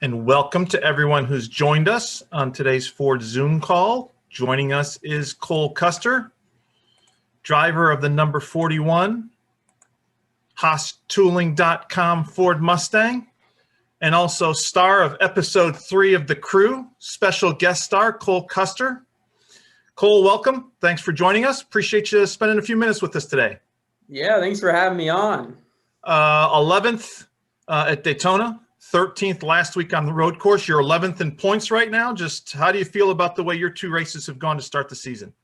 And welcome to everyone who's joined us on today's Ford Zoom call. Joining us is Cole Custer, driver of the number 41 HaasTooling.com Ford Mustang, and also star of episode 3 of The Crew, special guest star Cole Custer. Cole, welcome. Thanks for joining us. Appreciate you spending a few minutes with us today. Yeah, thanks for having me on. 11th at Daytona. 13th last week on the road course. You're 11th in points right now. Just how do you feel about the way your two races have gone to start the season?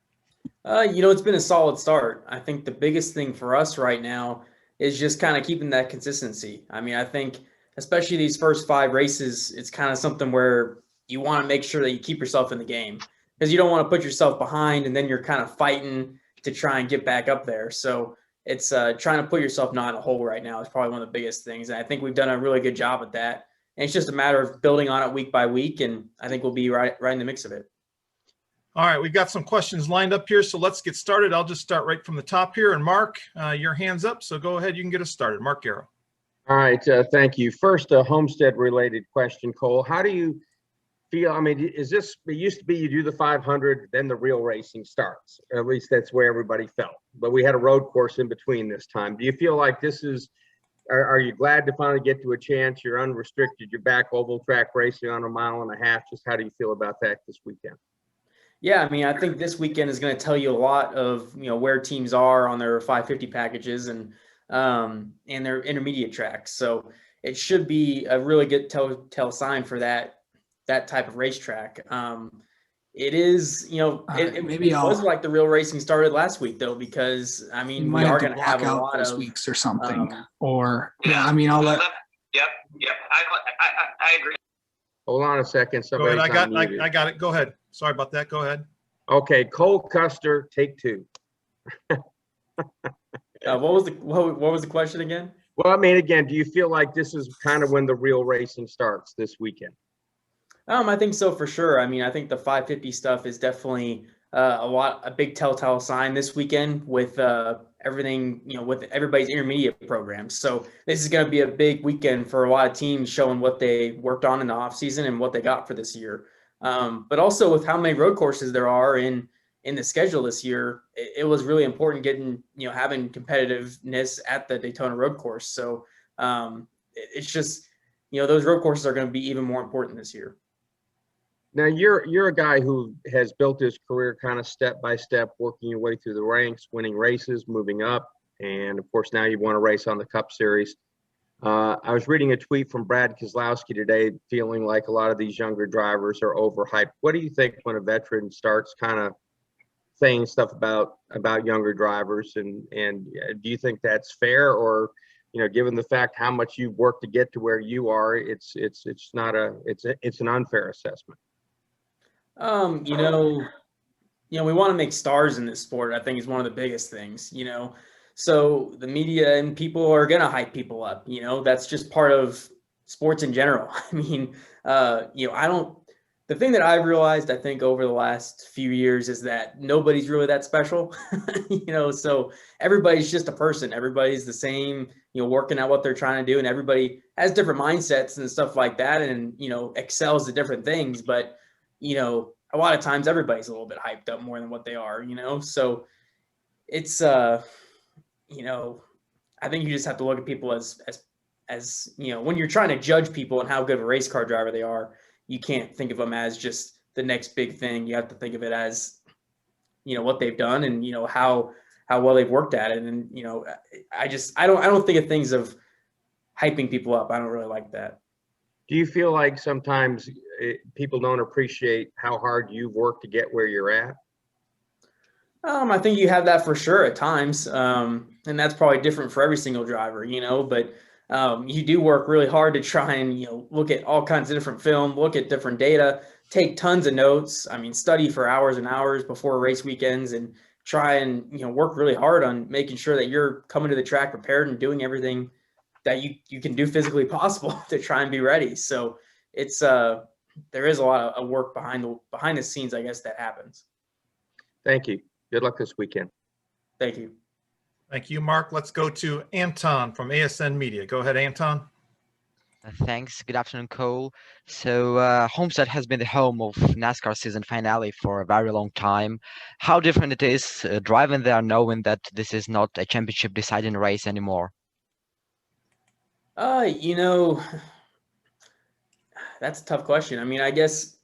It's been a solid start. I think the biggest thing for us right now is just kind of keeping that consistency. I mean, I think especially these first 5 races, it's kind of something where you want to make sure that you keep yourself in the game because you don't want to put yourself behind and then you're kind of fighting to try and get back up there. So it's trying to put yourself not in a hole right now is probably one of the biggest things. And I think we've done a really good job at that. And it's just a matter of building on it week by week. And I think we'll be right in the mix of it. All right, we've got some questions lined up here. So let's get started. I'll just start right from the top here. And Mark, your hand's up. So go ahead. You can get us started. Mark Garrow. All right. Thank you. First, a Homestead related question, Cole. How do you feel? I mean, it used to be you do the 500, then the real racing starts. Or at least that's where everybody felt. But we had a road course in between this time. Do you feel like this is, are you glad to finally get to a chance? You're unrestricted. You're back oval track racing on a 1.5 miles. Just how do you feel about that this weekend? Yeah, I mean, I think this weekend is going to tell you a lot of, where teams are on their 550 packages and their intermediate tracks. So it should be a really good tell sign for that type of racetrack. It is, it was like the real racing started last week though, because I mean, we are going to have a lot of weeks or something. I'll let. Yep. I agree. Hold on a second. Go ahead. I got it. Go ahead. Sorry about that. Go ahead. Okay, Cole Custer, take 2. What was the question again? Well, I mean, again, do you feel like this is kind of when the real racing starts this weekend? I think so for sure. I mean, I think the 550 stuff is definitely a big telltale sign this weekend with everything, with everybody's intermediate programs. So this is going to be a big weekend for a lot of teams showing what they worked on in the off season and what they got for this year. But also with how many road courses there are in the schedule this year, it was really important getting, having competitiveness at the Daytona road course. So it's just, those road courses are going to be even more important this year. Now you're a guy who has built his career kind of step by step, working your way through the ranks, winning races, moving up, and of course now you want to race on the Cup Series. I was reading a tweet from Brad Keselowski today, feeling like a lot of these younger drivers are overhyped. What do you think when a veteran starts kind of saying stuff about younger drivers, and do you think that's fair, or given the fact how much you've worked to get to where you are, it's an unfair assessment? We want to make stars in this sport. I think is one of the biggest things, so the media and people are going to hype people up, that's just part of sports in general. I mean, the thing that I've realized, I think over the last few years is that nobody's really that special, so everybody's just a person. Everybody's the same, working at what they're trying to do, and everybody has different mindsets and stuff like that. And, excels at different things, but a lot of times everybody's a little bit hyped up more than what they are, so it's, I think you just have to look at people as when you're trying to judge people and how good of a race car driver they are, you can't think of them as just the next big thing. You have to think of it as, what they've done and, how well they've worked at it. And, I don't think of things of hyping people up. I don't really like that. Do you feel like sometimes people don't appreciate how hard you've worked to get where you're at? I think you have that for sure at times. And that's probably different for every single driver, but you do work really hard to try and, look at all kinds of different film, look at different data, take tons of notes. I mean, study for hours and hours before race weekends and try and, work really hard on making sure that you're coming to the track prepared and doing everything that you can do physically possible to try and be ready. So it's there is a lot of work behind the scenes, I guess, that happens. Thank you. Good luck this weekend. Thank you. Thank you, Mark. Let's go to Anton from ASN Media. Go ahead, Anton. Thanks. Good afternoon, Cole. So, Homestead has been the home of NASCAR season finale for a very long time. How different it is driving there, knowing that this is not a championship deciding race anymore. You know, that's a tough question. I mean, I guess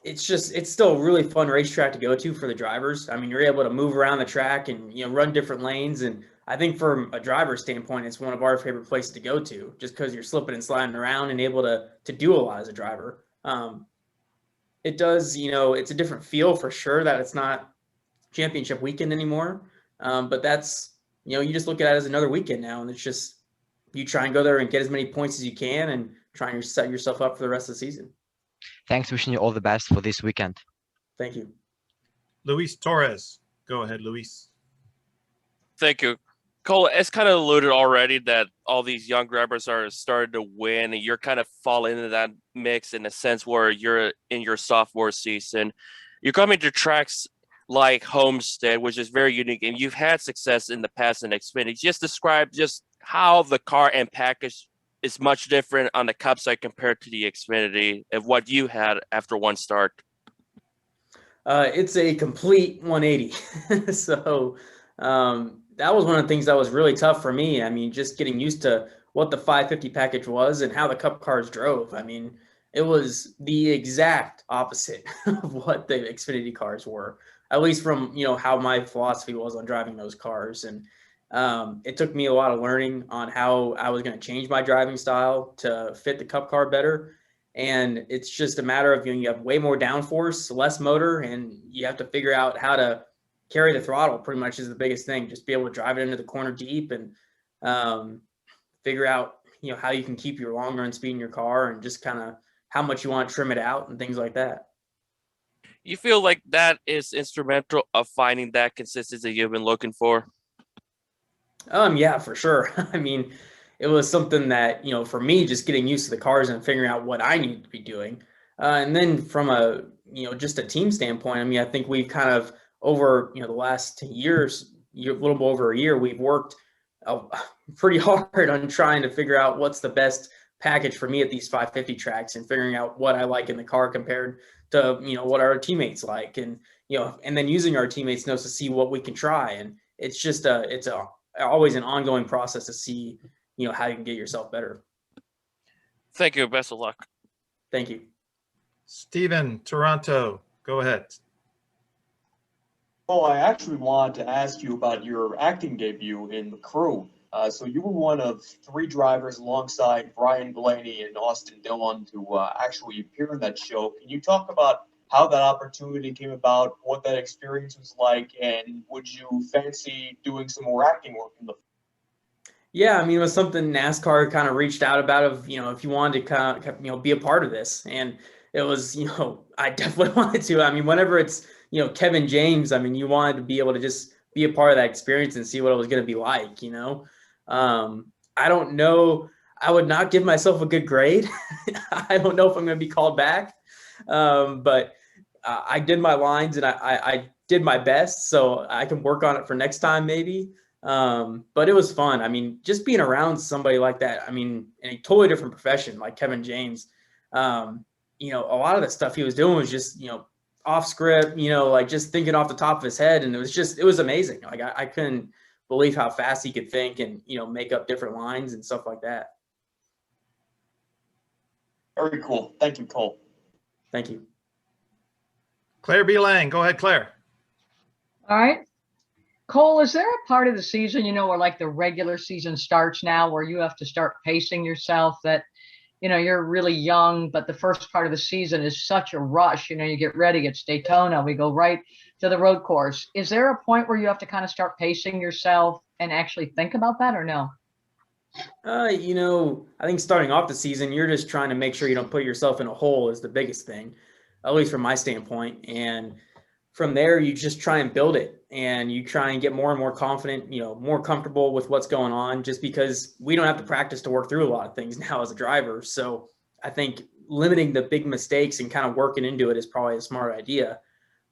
it's still a really fun racetrack to go to for the drivers. I mean, you're able to move around the track and run different lanes, and I think from a driver's standpoint, it's one of our favorite places to go to, just because you're slipping and sliding around and able to do a lot as a driver. It does, it's a different feel for sure that it's not championship weekend anymore. But that's, you just look at it as another weekend now, and it's just you try and go there and get as many points as you can, and try and set yourself up for the rest of the season. Thanks. Wishing you all the best for this weekend. Thank you. Luis Torres. Go ahead, Luis. Thank you. Cole, it's kind of alluded already that all these young drivers are starting to win, and you're kind of falling into that mix in a sense where you're in your sophomore season. You're coming to tracks like Homestead, which is very unique, and you've had success in the past in Xfinity. Just describe just how the car and package is much different on the Cup side compared to the Xfinity of what you had after one start. It's a complete 180. So that was one of the things that was really tough for me. I mean, just getting used to what the 550 package was and how the Cup cars drove. I mean, it was the exact opposite of what the Xfinity cars were, at least from, how my philosophy was on driving those cars. And it took me a lot of learning on how I was going to change my driving style to fit the Cup car better. And it's just a matter of, you have way more downforce, less motor, and you have to figure out how to carry the throttle pretty much is the biggest thing. Just be able to drive it into the corner deep and figure out, how you can keep your long run speed in your car and just kind of how much you want to trim it out and things like that. You feel like that is instrumental of finding that consistency you've been looking for? Yeah, for sure. I mean, it was something that, for me, just getting used to the cars and figuring out what I need to be doing. And then from a, just a team standpoint, I mean, I think we've kind of over, the last years, a little bit over a year, we've worked pretty hard on trying to figure out what's the best package for me at these 550 tracks and figuring out what I like in the car compared to, what our teammates like. And, and then using our teammates' notes to see what we can try. And it's just always an ongoing process to see, how you can get yourself better. Thank you. Best of luck. Thank you. Steven, Toronto, go ahead. Oh, I actually wanted to ask you about your acting debut in The Crew. So you were one of 3 drivers alongside Brian Blaney and Austin Dillon to actually appear in that show. Can you talk about how that opportunity came about, what that experience was like, and would you fancy doing some more acting work in the? Yeah, I mean, it was something NASCAR kind of reached out about if you wanted to kind of, be a part of this. And it was, I definitely wanted to. I mean, whenever it's, Kevin James, I mean, you wanted to be able to just be a part of that experience and see what it was going to be like, I don't know. I would not give myself a good grade. I don't know if I'm going to be called back. But I did my lines and I did my best, so I can work on it for next time maybe. But it was fun. I mean, just being around somebody like that, I mean, in a totally different profession like Kevin James, a lot of the stuff he was doing was just, off script, like just thinking off the top of his head. And it was amazing. Like I couldn't believe how fast he could think and, make up different lines and stuff like that. Very cool. Thank you, Cole. Thank you. Claire B. Lang, go ahead, Claire. All right. Cole, is there a part of the season, where like the regular season starts now, where you have to start pacing yourself that, you're really young, but the first part of the season is such a rush. You get ready, it's Daytona, we go right to the road course. Is there a point where you have to kind of start pacing yourself and actually think about that or no? I think starting off the season, you're just trying to make sure you don't put yourself in a hole is the biggest thing, at least from my standpoint. And from there, you just try and build it and you try and get more and more confident, more comfortable with what's going on, just because we don't have to practice to work through a lot of things now as a driver. So I think limiting the big mistakes and kind of working into it is probably a smart idea.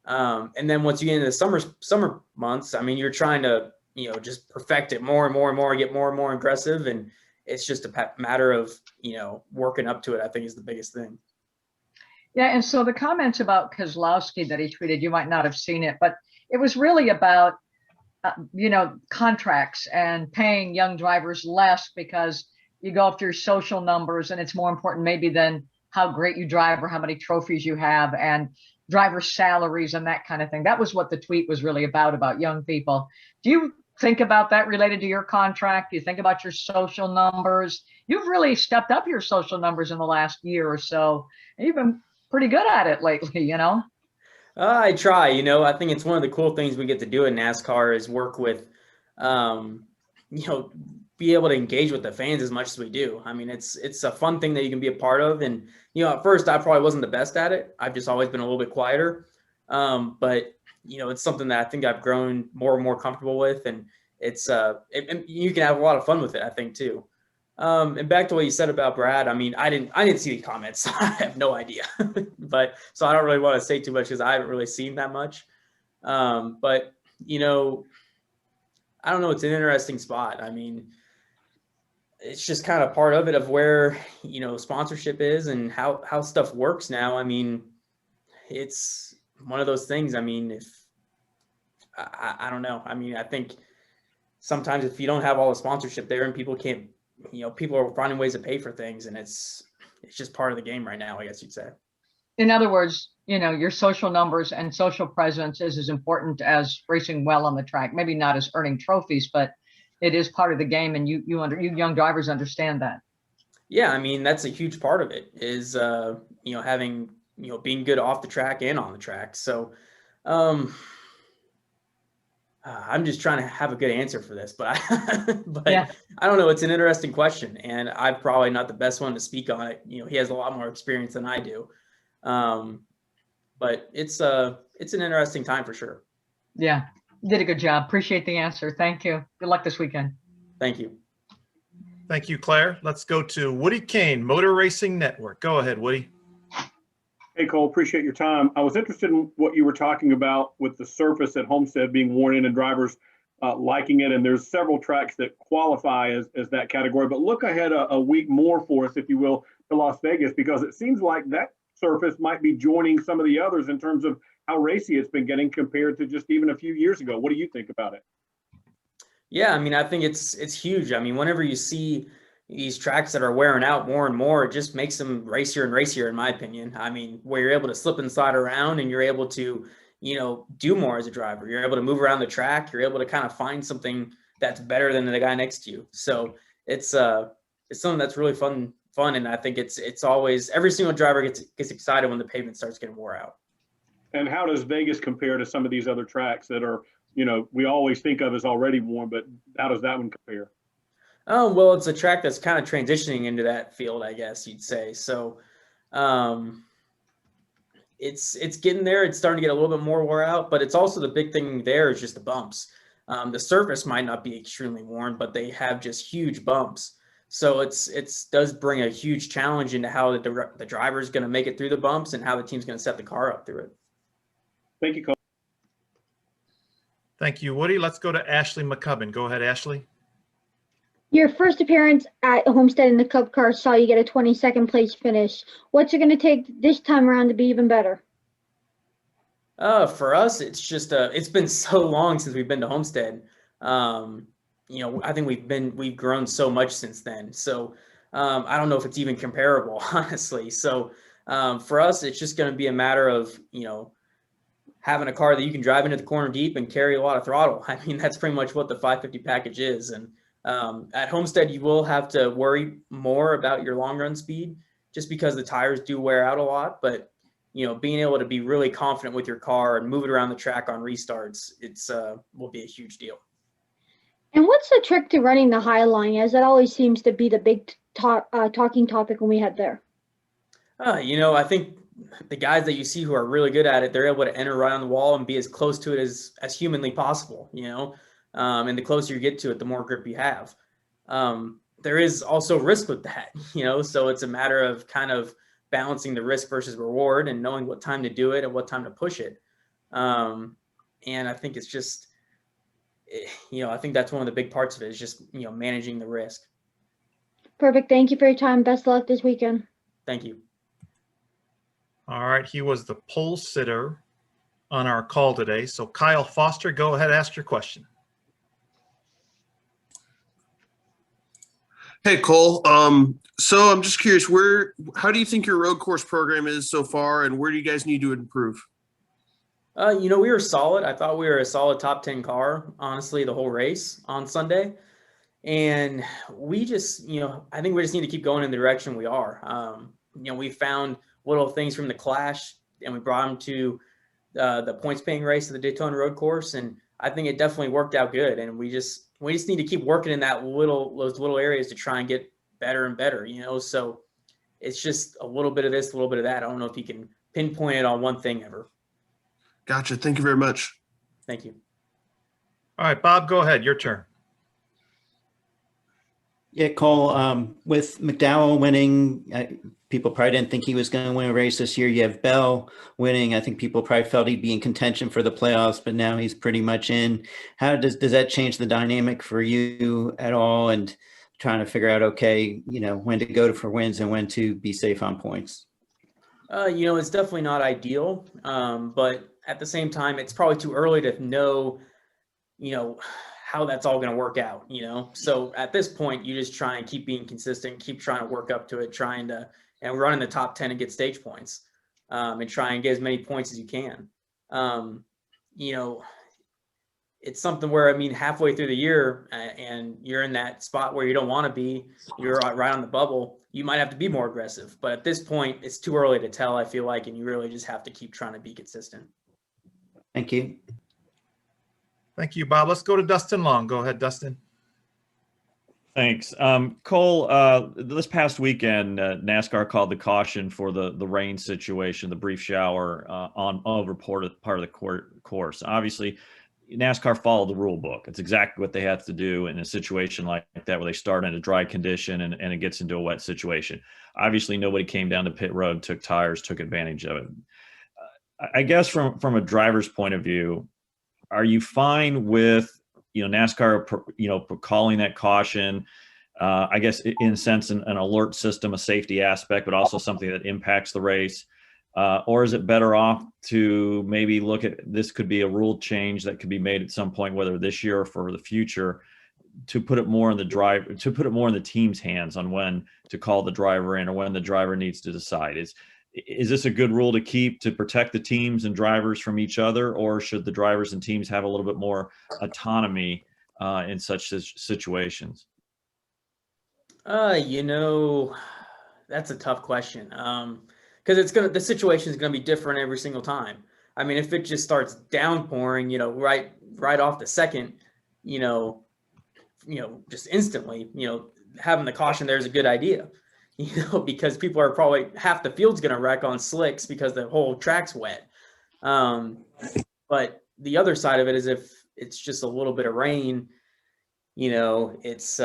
And then once you get into the summer months, I mean, you're trying to, just perfect it more and more and more, get more and more aggressive. And it's just a matter of, working up to it, I think is the biggest thing. Yeah, and so the comments about Kozlowski that he tweeted, you might not have seen it, but it was really about, contracts and paying young drivers less because you go after your social numbers, and it's more important maybe than how great you drive or how many trophies you have, and driver salaries and that kind of thing. That was what the tweet was really about young people. Do you think about that related to your contract? Do you think about your social numbers? You've really stepped up your social numbers in the last year or so, and you've been pretty good at it lately, I try, I think it's one of the cool things we get to do in NASCAR is work with, be able to engage with the fans as much as we do. I mean, it's a fun thing that you can be a part of. And, at first I probably wasn't the best at it. I've just always been a little bit quieter. But, it's something that I think I've grown more and more comfortable with. And it's, and you can have a lot of fun with it, I think, too. And back to what you said about Brad, I mean, I didn't see the comments. I have no idea, but so I don't really want to say too much because I haven't really seen that much. But I don't know. It's an interesting spot. I mean, it's just kind of part of it of where, sponsorship is and how stuff works now. I mean, it's one of those things. I mean, if I don't know. I mean, I think sometimes if you don't have all the sponsorship there and people can't, people are finding ways to pay for things, and it's just part of the game right now, I guess you'd say. In other words, your social numbers and social presence is as important as racing well on the track. Maybe not as earning trophies, but it is part of the game, and you young drivers understand that. Yeah, I mean, that's a huge part of it is having being good off the track and on the track. So I'm just trying to have a good answer for this, but yeah. I don't know. It's an interesting question, and I'm probably not the best one to speak on it. He has a lot more experience than I do. But it's an interesting time for sure. Yeah, you did a good job. Appreciate the answer. Thank you. Good luck this weekend. Thank you. Thank you, Claire. Let's go to Woody Kane, Motor Racing Network. Go ahead, Woody. Hey, Cole, appreciate your time. I was interested in what you were talking about with the surface at Homestead being worn in and drivers liking it. And there's several tracks that qualify as that category. But look ahead a week more for us, if you will, to Las Vegas, because it seems like that surface might be joining some of the others in terms of how racy it's been getting compared to just even a few years ago. What do you think about it? Yeah, I mean, I think it's huge. I mean, whenever you see these tracks that are wearing out more and more, it just makes them racier and racier, in my opinion. I mean, where you're able to slip and slide around and you're able to, do more as a driver. You're able to move around the track. You're able to kind of find something that's better than the guy next to you. So it's something that's really fun. And I think it's always, every single driver gets excited when the pavement starts getting wore out. And how does Vegas compare to some of these other tracks that are, we always think of as already worn, but how does that one compare? Oh, well, it's a track that's kind of transitioning into that field, I guess you'd say. So it's getting there. It's starting to get a little bit more wore out, but it's also the big thing there is just the bumps. The surface might not be extremely worn, but they have just huge bumps. So it does bring a huge challenge into how the driver is going to make it through the bumps and how the team's going to set the car up through it. Thank you, Cole. Thank you, Woody. Let's go to Ashley McCubbin. Go ahead, Ashley. Your first appearance at Homestead in the Cup car saw you get a 22nd place finish. What's it going to take this time around to be even better? For us, it's just it's been so long since we've been to Homestead. I think we've grown so much since then. So I don't know if it's even comparable, honestly. So for us, it's just going to be a matter of having a car that you can drive into the corner deep and carry a lot of throttle. I mean, that's pretty much what the 550 package is. And at Homestead, you will have to worry more about your long run speed just because the tires do wear out a lot. But, being able to be really confident with your car and move it around the track on restarts, will be a huge deal. And what's the trick to running the high line, as that always seems to be the big talking topic when we head there? I think the guys that you see who are really good at it, they're able to enter right on the wall and be as close to it as humanly possible, and the closer you get to it, the more grip you have. There is also risk with that, so it's a matter of kind of balancing the risk versus reward and knowing what time to do it and what time to push it. And I think it's just, I think that's one of the big parts of it is just, managing the risk. Perfect. Thank you for your time. Best of luck this weekend. Thank you. All right, he was the pole sitter on our call today. So Kyle Foster, go ahead, ask your question. Hey, Cole. So I'm just curious, how do you think your road course program is so far, and where do you guys need to improve? We were solid. I thought we were a solid top 10 car, honestly, the whole race on Sunday. And we just, I think we just need to keep going in the direction we are. We found little things from the Clash, and we brought them to the points paying race of the Daytona road course. And I think it definitely worked out good. And we just need to keep working in those little areas to try and get better and better, so it's just a little bit of this, a little bit of that. I don't know if you can pinpoint it on one thing ever. Gotcha. Thank you very much. Thank you. All right, Bob, go ahead. Your turn. Yeah, Cole, with McDowell winning, people probably didn't think he was going to win a race this year. You have Bell winning. I think people probably felt he'd be in contention for the playoffs, but now he's pretty much in. How does that change the dynamic for you at all? And trying to figure out, okay, when to go for wins and when to be safe on points? It's definitely not ideal, but at the same time, it's probably too early to know, how that's all going to work out, So at this point, you just try and keep being consistent, keep trying to work up to it, and run in the top 10 and get stage points, and try and get as many points as you can. It's something where, halfway through the year and you're in that spot where you don't want to be, you're right on the bubble, you might have to be more aggressive. But at this point, it's too early to tell, I feel like, and you really just have to keep trying to be consistent. Thank you. Thank you, Bob. Let's go to Dustin Long. Go ahead, Dustin. Thanks. Cole, this past weekend, NASCAR called the caution for the rain situation, the brief shower on over part of the course. Obviously, NASCAR followed the rule book. It's exactly what they have to do in a situation like that where they start in a dry condition and it gets into a wet situation. Obviously, nobody came down to pit road, took tires, took advantage of it. I guess from a driver's point of view, are you fine with NASCAR calling that caution? I guess in a sense an alert system, a safety aspect, but also something that impacts the race. Or is it better off to maybe look at this could be a rule change that could be made at some point, whether this year or for the future, to put it more in the team's hands on when to call the driver in or when the driver needs to decide? Is this a good rule to keep to protect the teams and drivers from each other, or should the drivers and teams have a little bit more autonomy in such situations? That's a tough question. Because the situation is going to be different every single time. If it just starts downpouring, right off the second, just instantly, having the caution there is a good idea, because people are probably half the field's going to wreck on slicks because the whole track's wet. But the other side of it is if it's just a little bit of rain, it's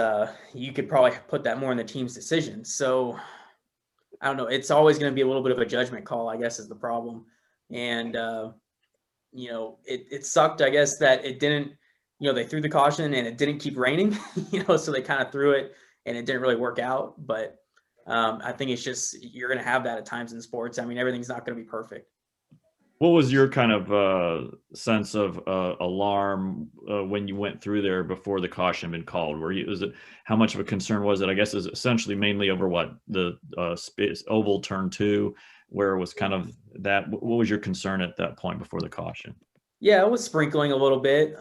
you could probably put that more in the team's decision. So I don't know. It's always going to be a little bit of a judgment call, I guess, is the problem. And, it sucked, I guess, that it didn't, they threw the caution and it didn't keep raining, so they kind of threw it and it didn't really work out. But I think it's just, you're going to have that at times in sports. Everything's not going to be perfect. What was your kind of sense of alarm when you went through there before the caution had been called? How much of a concern was it? I guess is essentially mainly over what the oval turn 2, where it was kind of that. What was your concern at that point before the caution? Yeah, it was sprinkling a little bit.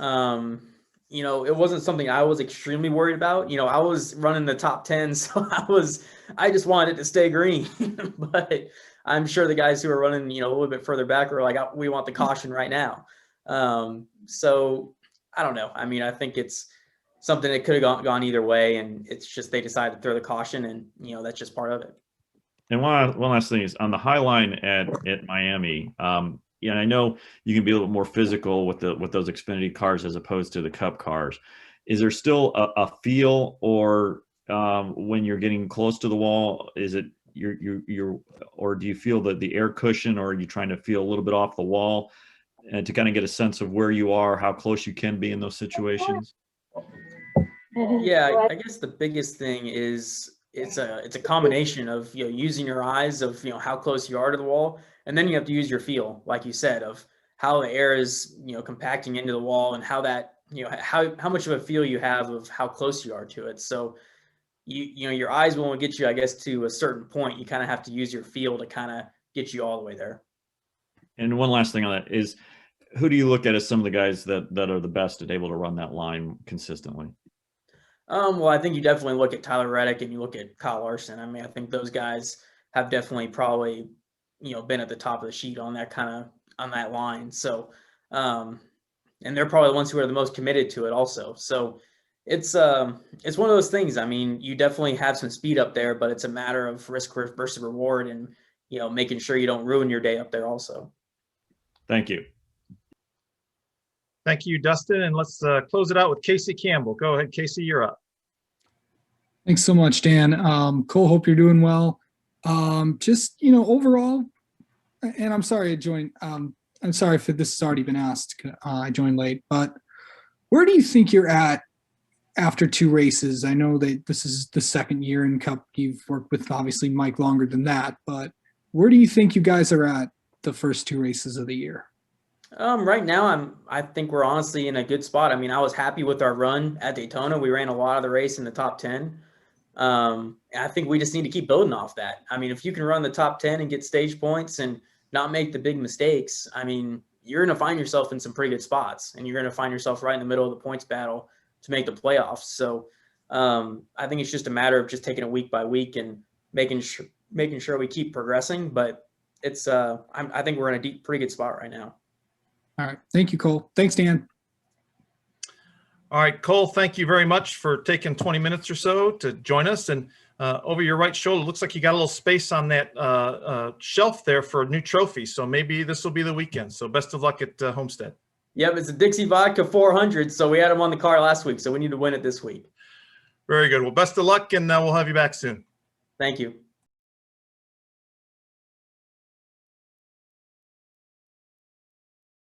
It wasn't something I was extremely worried about. I was running the top 10, so I just wanted it to stay green, but I'm sure the guys who are running, a little bit further back are like, we want the caution right now. So I don't know. I think it's something that could have gone either way, and it's just they decided to throw the caution, and that's just part of it. And one last thing is on the high line at Miami. I know you can be a little more physical with those Xfinity cars as opposed to the Cup cars. Is there still a feel, or when you're getting close to the wall, is it or do you feel that the air cushion, or are you trying to feel a little bit off the wall and to kind of get a sense of where you are, how close you can be in those situations? Yeah, I guess the biggest thing is it's a combination of, you know, using your eyes of, you know, how close you are to the wall, and then you have to use your feel, like you said, of how the air is, you know, compacting into the wall, and how that, you know, how much of a feel you have of how close you are to it. So you know, your eyes won't get you, I guess, to a certain point. You kind of have to use your feel to kind of get you all the way there. And one last thing on that is, who do you look at as some of the guys that are the best at able to run that line consistently? Well, I think you definitely look at Tyler Reddick and you look at Kyle Larson. I mean, I think those guys have definitely probably, you know, been at the top of the sheet on that on that line. So, and they're probably the ones who are the most committed to it also. So it's one of those things. I mean, you definitely have some speed up there, but it's a matter of risk versus reward, and, you know, making sure you don't ruin your day up there also. Thank you. Thank you, Dustin. And let's close it out with Casey Campbell. Go ahead, Casey, you're up. Thanks so much, Dan. Cole, hope you're doing well. Just, you know, overall, and I'm sorry I joined. I'm sorry if this has already been asked. I joined late, but where do you think you're at after 2 races? I know that this is the second year in Cup. You've worked with obviously Mike longer than that, but where do you think you guys are at the first 2 races of the year? Right now, I think we're honestly in a good spot. I mean, I was happy with our run at Daytona. We ran a lot of the race in the top 10. I think we just need to keep building off that. I mean, if you can run the top 10 and get stage points and not make the big mistakes, I mean, you're going to find yourself in some pretty good spots, and you're going to find yourself right in the middle of the points battle to make the playoffs. So I think it's just a matter of just taking it week by week and making sure we keep progressing. But it's I think we're in a pretty good spot right now. All right. Thank you, Cole. Thanks, Dan. All right, Cole, thank you very much for taking 20 minutes or so to join us. And over your right shoulder, looks like you got a little space on that shelf there for a new trophy. So maybe this will be the weekend. So best of luck at Homestead. Yep, it's a Dixie Vodka 400. So we had them on the car last week. So we need to win it this week. Very good. Well, best of luck, and we'll have you back soon. Thank you.